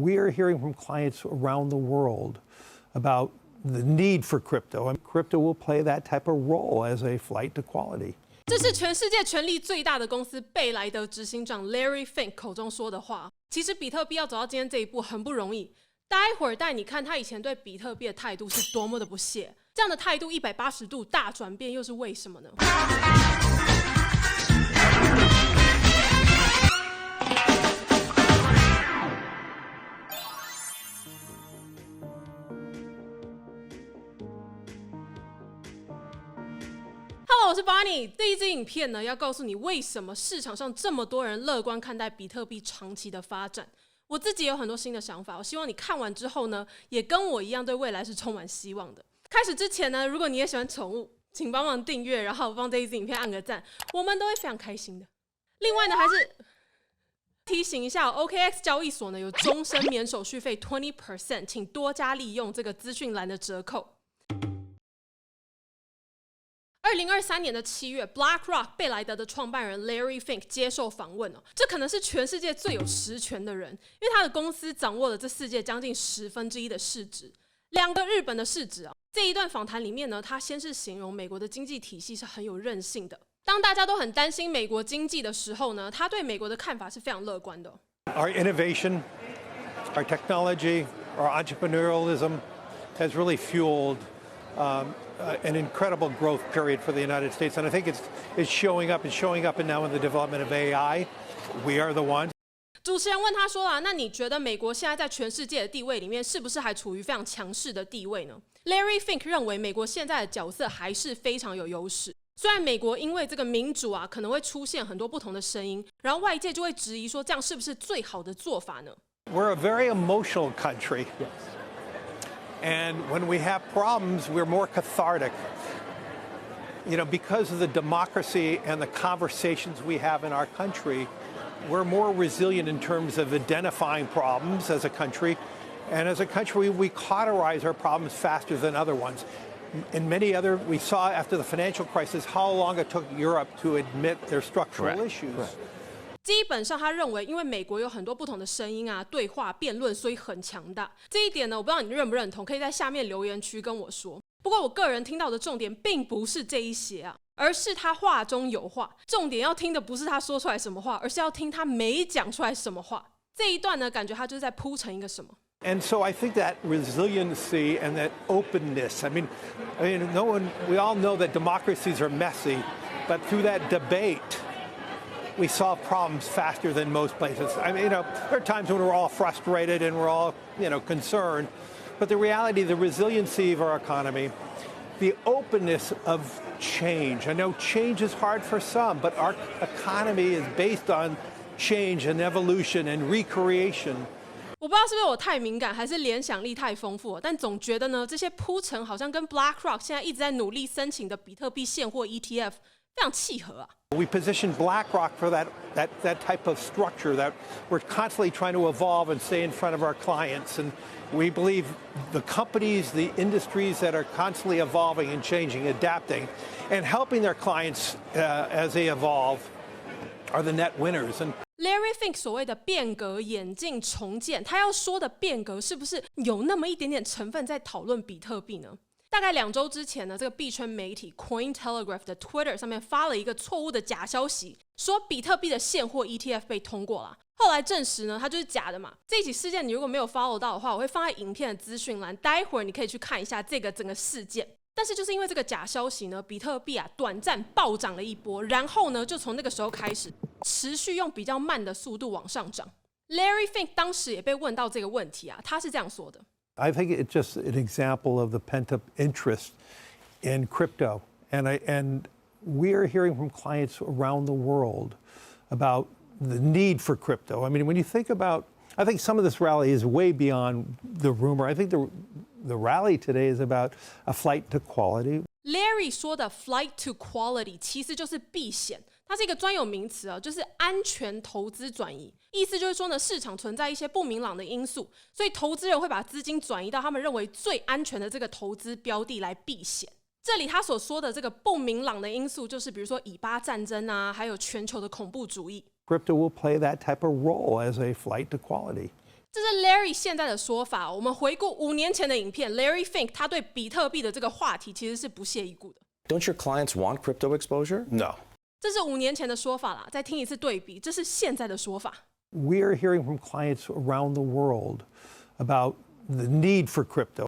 we are hearing from clients around the world about the need for crypto, and crypto will play that type of role as a flight to quality. 这是全世界权力最大的公司贝莱德执行长 Larry Fink 口中说的话。其实比特币要走到今天这一步很不容易。待会儿带你看他以前对比特币的态度是多么的不屑，这样的态度180度大转变又是为什么呢？Hello， 我是 Bonnie。这一支影片呢，要告诉你为什么市场上这么多人乐观看待比特币长期的发展。我自己也有很多新的想法，我希望你看完之后呢，也跟我一样对未来是充满希望的。开始之前呢，如果你也喜欢宠物，请帮忙订阅，然后帮这一支影片按个赞，我们都会非常开心的。另外呢，还是提醒一下，OKX 交易所呢有终身免手续费 20%， 请多加利用这个资讯栏的折扣。2023年7月 ，Blackrock 贝莱德的创办人 Larry Fink 接受访问这可能是全世界最有实权的人，因为他的公司掌握了这世界将近1/10的市值，2个日本的市值这一段访谈里面呢，他先是形容美国的经济体系是很有韧性的。当大家都很担心美国经济的时候呢，他对美国的看法是非常乐观的。Our innovation, our technology, our entrepreneurialism has really fueled an incredible growth period for the United States, and I think it's showing up and now in the development of AI. We are the ones. 主持人问他说那你觉得美国现在在全世界的地位里面是不是还处于非常强势的地位呢？ Larry Fink 认为美国现在的角色还是非常有优势。虽然美国因为这个民主可能会出现很多不同的声音，然后外界就会质疑说这样是不是最好的做法呢？ We're a very emotional country. Yes. And when we have problems, we're more cathartic. Because of the democracy and the conversations we have in our country, we're more resilient in terms of identifying problems as a country. And as a country, we cauterize our problems faster than other ones. In many other, we saw after the financial crisis how long it took Europe to admit their structural issues. Correct. 基本上他认为因为美国有很多不同的声音对话辩论，所以很强大。这一点呢，我不知道你认不认同，可以在下面留言区跟我说。不过我个人听到的重点并不是这一些而是他话中有话。重点要听的不是他说出来什么话，而是要听他没讲出来什么话。这一段呢，感觉他就是在铺成一个什么。And so I think that resiliency and that openness. I mean, we all know that democracies are messy, but through that debate, we solve problems faster than most places. There are times when we're all frustrated and we're all, concerned. But the reality, the resiliency of our economy, the openness of change. I know change is hard for some, but our economy is based on change and evolution and recreation. 我不知道是不是我太敏感，还是联想力太丰富但总觉得呢，这些铺陈好像跟 Blackrock 现在一直在努力申请的比特币现货 ETF 非常契合We position Blackrock for that type of structure that we're constantly trying to evolve and stay in front of our clients. And we believe the companies, the industries that are constantly evolving and changing, adapting, and helping their clients as they evolve are the net winners. And Larry Fink 所谓的变革、演进、重建，他要说的变革是不是有那么一点点成分在讨论比特币呢？大概2周之前呢，这个币圈媒体 Cointelegraph 的 Twitter 上面发了一个错误的假消息，说比特币的现货 ETF 被通过了。后来证实呢，它就是假的嘛。这起事件你如果没有 follow 到的话，我会放在影片的资讯栏，待会儿你可以去看一下这个整个事件。但是就是因为这个假消息呢，比特币短暂暴涨了一波，然后呢，就从那个时候开始持续用比较慢的速度往上涨。Larry Fink 当时也被问到这个问题他是这样说的。I think it's just an example of the pent-up interest in crypto. And we are hearing from clients around the world about the need for crypto. When you think about, I think some of this rally is way beyond the rumor. I think the rally today is about a flight to quality. Larry 说的 flight to quality 其实就是避险，它是一个专有名词就是安全投资转移。意思就是说呢，市场存在一些不明朗的因素，所以投资人会把资金转移到他们认为最安全的这个投资标的来避险。这里他所说的这个不明朗的因素，就是比如说以巴战争还有全球的恐怖主义。Crypto will play that type of role as a flight to quality. 这是 Larry 现在的说法。我们回顾5年前的影片 ，Larry Fink 他对比特币的这个话题其实是不屑一顾的。Don't your clients want crypto exposure? No. 这是5年前的说法啦，再听一次对比，这是现在的说法。We are hearing from clients around the world about the need for crypto.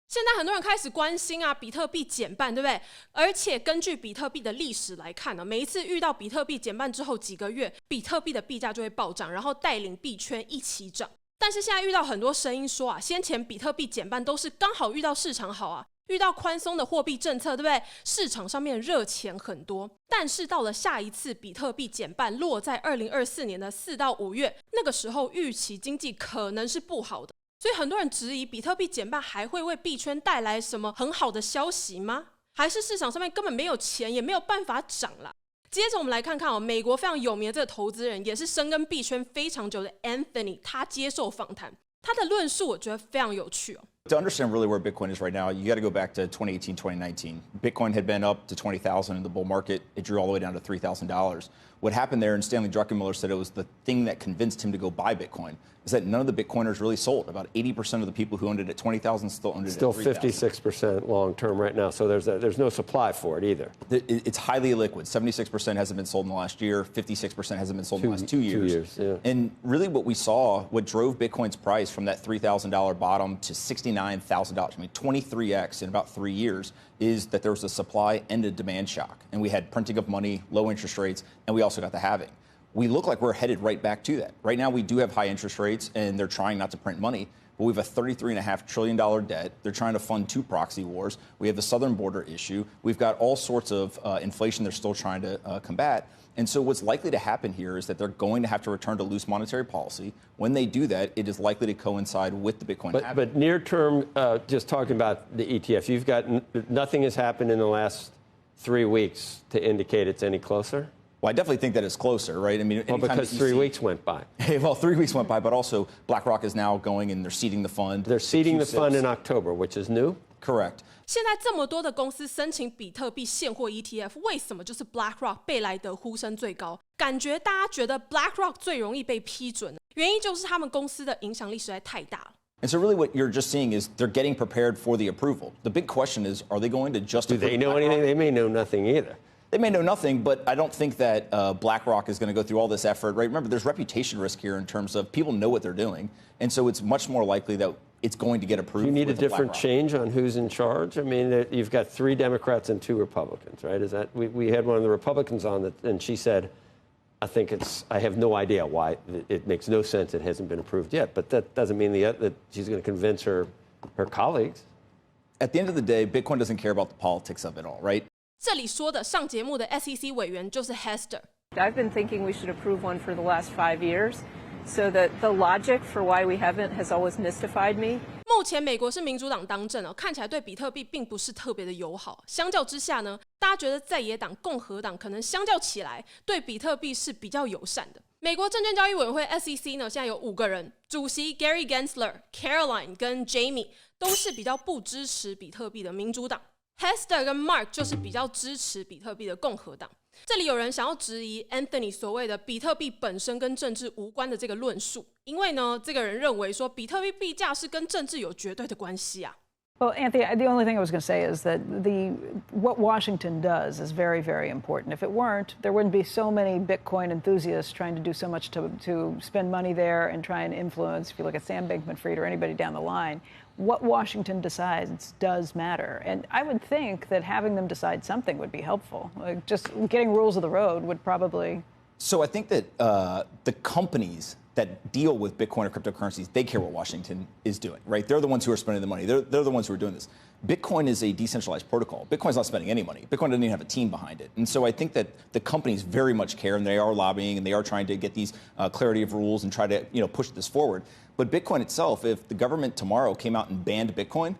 现在很多人开始关心啊，比特币减半，对不对？而且根据比特币的历史来看呢，每一次遇到比特币减半之后几个月，比特币的币价就会暴涨，然后带领币圈一起涨。但是现在遇到很多声音说啊，先前比特币减半都是刚好遇到市场好啊，遇到宽松的货币政策，对不对？市场上面热钱很多。但是到了下一次比特币减半，落在2024年的4到5月，那个时候预期经济可能是不好的。所以很多人质疑比特币减半还会为币圈带来什么很好的消息吗？还是市场上面根本没有钱，也没有办法涨啦？接着我们来看看哦，美国非常有名的这个投资人，也是深耕币圈非常久的 Anthony， 他接受访谈，他的论述我觉得非常有趣哦。To understand really where Bitcoin is right now, you got to go back to 2018, 2019. Bitcoin had been up to 20,000 in the bull market. It drew all the way down to $3,000. What happened there, and Stanley Druckenmiller said it was the thing that convinced him to go buy Bitcoin, is that none of the Bitcoiners really sold. About 80% of the people who owned it at 20,000 still owned it still at 3,000. 56% long term right now. So there's no supply for it either. It's highly illiquid. 76% hasn't been sold in the last year. 56% hasn't been sold in the last 2 years. 2 years, yeah. And really what we saw, what drove Bitcoin's price from that $3,000 bottom to $69,000, I mean 23x in about 3 years, is that there was a supply and a demand shock. And we had printing of money, low interest rates, and we also got the halving. We look like we're headed right back to that. Right now we do have high interest rates and they're trying not to print money, but we have a $33.5 trillion debt. They're trying to fund 2 proxy wars. We have the southern border issue. We've got all sorts of inflation they're still trying to combat. And so what's likely to happen here is that they're going to have to return to loose monetary policy. When they do that, it is likely to coincide with the Bitcoin halving. But near term, just talking about the ETF, you've got nothing has happened in the last 3 weeks to indicate it's any closer? Well, I definitely think that it's closer, right? I mean, well, because 3 weeks went by. Well, 3 weeks went by, but also BlackRock is now going and they're seeding the fund. They're seeding the fund in October, which is new? Correct. 现在这么多的公司申请比特币现货 ETF， 为什么就是 Blackrock 贝莱德呼声最高？感觉大家觉得 Blackrock 最容易被批准呢？原因就是他们公司的影响力实在太大了。And so really what you're just seeing is they're getting prepared for the approval. The big question is, are they going to just Do they know anything? They may know nothing either. They may know nothing, but I don't think that BlackRock is going to go through all this effort, right? Remember, there's reputation risk here in terms of people know what they're doing, and so it's much more likely that it's going to get approved. You need a different BlackRock. change on who's in charge? I mean, you've got 3 Democrats and 2 Republicans, right? Is that we had one of the Republicans on, and she said, I have no idea why. It makes no sense. It hasn't been approved yet, but that doesn't mean that she's going to convince her colleagues. At the end of the day, Bitcoin doesn't care about the politics of it all, right? 这里说的上节目的 SEC 委员就是 Hester。I've been thinking we should approve one for the last 5 years, so that the logic for why we haven't has always mystified me. 目前美国是民主党当政哦，看起来对比特币并不是特别的友好。相较之下呢，大家觉得在野党共和党可能相较起来对比特币是比较友善的。美国证券交易委员会 SEC 呢，现在有5个人，主席 Gary Gensler、Caroline 跟 Jamie 都是比较不支持比特币的民主党。Hester 跟 Mark 就是比较支持比特币的共和党。这里有人想要质疑 Anthony 所谓的比特币本身跟政治无关的这个论述，因为呢，这个人认为说比特币币价是跟政治有绝对的关系啊。Well, Anthony, the only thing I was going to say is that what Washington does is very, very important. If it weren't, there wouldn't be so many Bitcoin enthusiasts trying to do so much to spend money there and try and influence. If you look at Sam Bankman-Fried or anybody down the line, what Washington decides does matter. And I would think that having them decide something would be helpful. Like just getting rules of the road would probably. So I think that the companies that deal with Bitcoin or cryptocurrencies, they care what Washington is doing, right? They're the ones who are spending the money. They're the ones who are doing this. Bitcoin is a decentralized protocol. Bitcoin's not spending any money. Bitcoin doesn't even have a team behind it. And so I think that the companies very much care, and they are lobbying, and they are trying to get these clarity of rules and try to push this forward. But Bitcoin itself, if the government tomorrow came out and banned Bitcoin,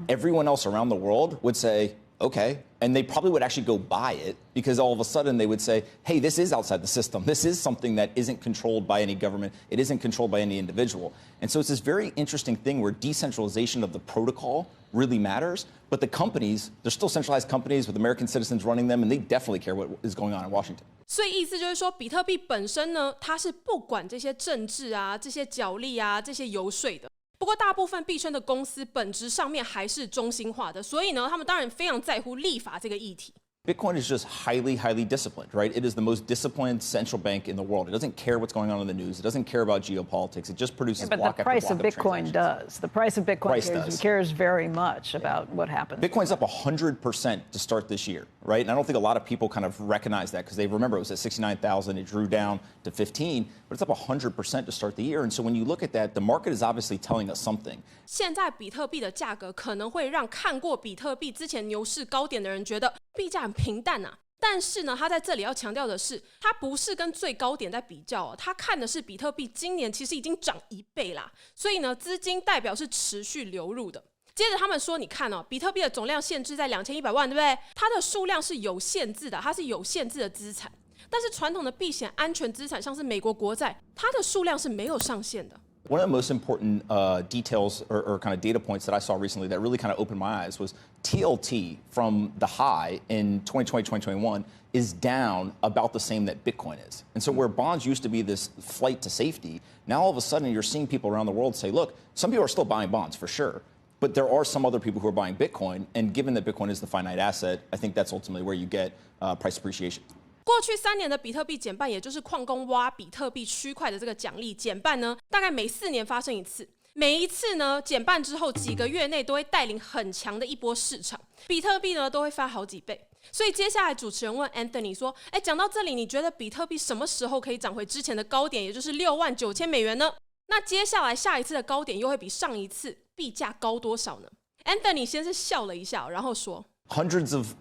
everyone else around the world would say, okay, and they probably would actually go buy it because all of a sudden they would say, hey, this is outside the system. This is something that isn't controlled by any government. It isn't controlled by any individual. And so it's this very interesting thing where decentralization of the protocol really matters, but the companies, they're still centralized companies with American citizens running them, and they definitely care what is going on in Washington. 所以意思就是说，比特币本身呢，它是不管这些政治啊、这些角力啊、这些游说的。不过，大部分币圈的公司本质上面还是中心化的，所以呢，他们当然非常在乎立法这个议题。Bitcoin is just highly, highly disciplined, right? It is the most disciplined central bank in the world. It doesn't care what's going on in the news. It doesn't care about geopolitics. It just produces block after block of transactions. But the price of Bitcoin does. The price of Bitcoin cares very much about what happens. Bitcoin's up 100% to start this year, right? And I don't think a lot of people kind of recognize that because they remember it was at 69,000. It drew down to 15, but it's up 100% to start the year. And so when you look at that, the market is obviously telling us something. 现在比特币的价格可能会让看过比特币之前牛市高点的人觉得币价很平淡啊。但是呢，他在这里要强调的是，他不是跟最高点在比较哦，他看的是比特币今年其实已经涨1倍啦，所以呢，资金代表是持续流入的。接着他们说，你看哦，比特币的总量限制在2100万，对不对？它的数量是有限制的，它是有限制的资产。但是传统的避险安全资产，像是美国国债，它的数量是没有上限的。One of the most important details or kind of data points that I saw recently that really kind of opened my eyes was TLT from the high in 2020, 2021 is down about the same that Bitcoin is. And so where bonds used to be this flight to safety, now all of a sudden you're seeing people around the world say, look, some people are still buying bonds for sure, but there are some other people who are buying Bitcoin. And given that Bitcoin is the finite asset, I think that's ultimately where you get price appreciation. 过去3年的比特币减半，也就是矿工挖比特币区块的这个奖励减半呢，大概每4年发生一次。每一次呢减半之后，几个月内都会带领很强的一波市场，比特币呢都会翻好几倍。所以接下来主持人问 Anthony 说：“讲到这里，你觉得比特币什么时候可以涨回之前的高点，也就是$69,000美呢？那接下来下一次的高点又会比上一次币价高多少呢 ？”Anthony 先是笑了一下，然后说 ：“Hundreds of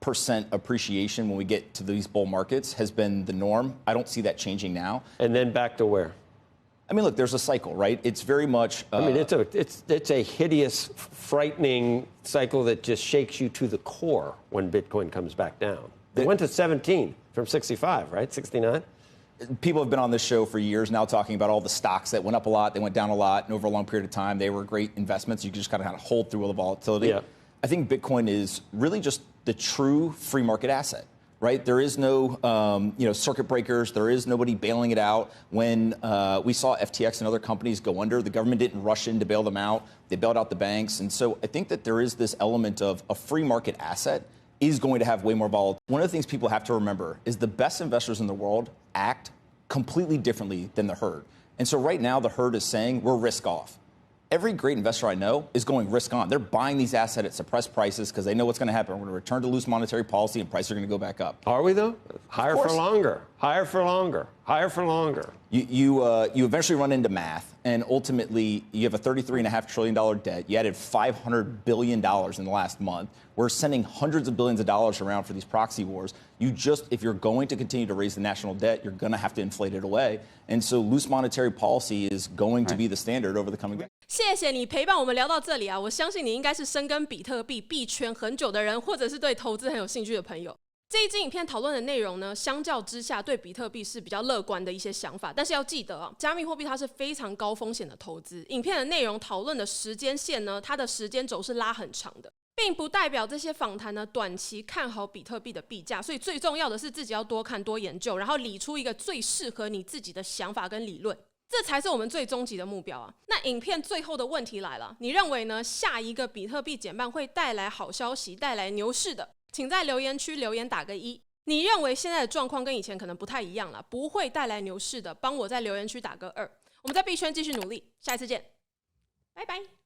percent appreciation when we get to these bull markets has been the norm. I don't see that changing now. And then back to where? I mean, look, there's a cycle, right? It's very much. I mean, it's a hideous, frightening cycle that just shakes you to the core when Bitcoin comes back down. It went to 17 from 65, right? 69. People have been on this show for years now talking about all the stocks that went up a lot, they went down a lot, and over a long period of time, they were great investments. You can just kind of hold through all the volatility. Yeah. I think Bitcoin is really just the true free market asset, right? There is no, circuit breakers. There is nobody bailing it out. When we saw FTX and other companies go under, the government didn't rush in to bail them out. They bailed out the banks. And so I think that there is this element of a free market asset is going to have way more volatility. One of the things people have to remember is the best investors in the world act completely differently than the herd. And so right now the herd is saying we're risk off. Every great investor I know is going risk on. They're buying these assets at suppressed prices because they know what's going to happen. We're going to return to loose monetary policy and prices are going to go back up. Are we, though? Higher for longer. Higher for longer. Higher for longer. You eventually run into math, and ultimately you have a $33.5 trillion debt. You added $500 billion in the last month. We're sending hundreds of billions of dollars around for these proxy wars. If you're going to continue to raise the national debt, you're going to have to inflate it away. And so loose monetary policy is going to be the standard over the coming years. 谢谢你陪伴我们聊到这里啊！我相信你应该是深耕比特币币圈很久的人，或者是对投资很有兴趣的朋友。这一支影片讨论的内容呢，相较之下对比特币是比较乐观的一些想法，但是要记得啊，加密货币它是非常高风险的投资。影片的内容讨论的时间线呢，它的时间轴是拉很长的，并不代表这些访谈呢短期看好比特币的币价。所以最重要的是自己要多看多研究，然后理出一个最适合你自己的想法跟理论。这才是我们最终极的目标啊！那影片最后的问题来了，你认为呢？下一个比特币减半会带来好消息、带来牛市的，请在留言区留言打个1。你认为现在的状况跟以前可能不太一样了，不会带来牛市的，帮我在留言区打个2。我们在币圈继续努力，下一次见，拜拜。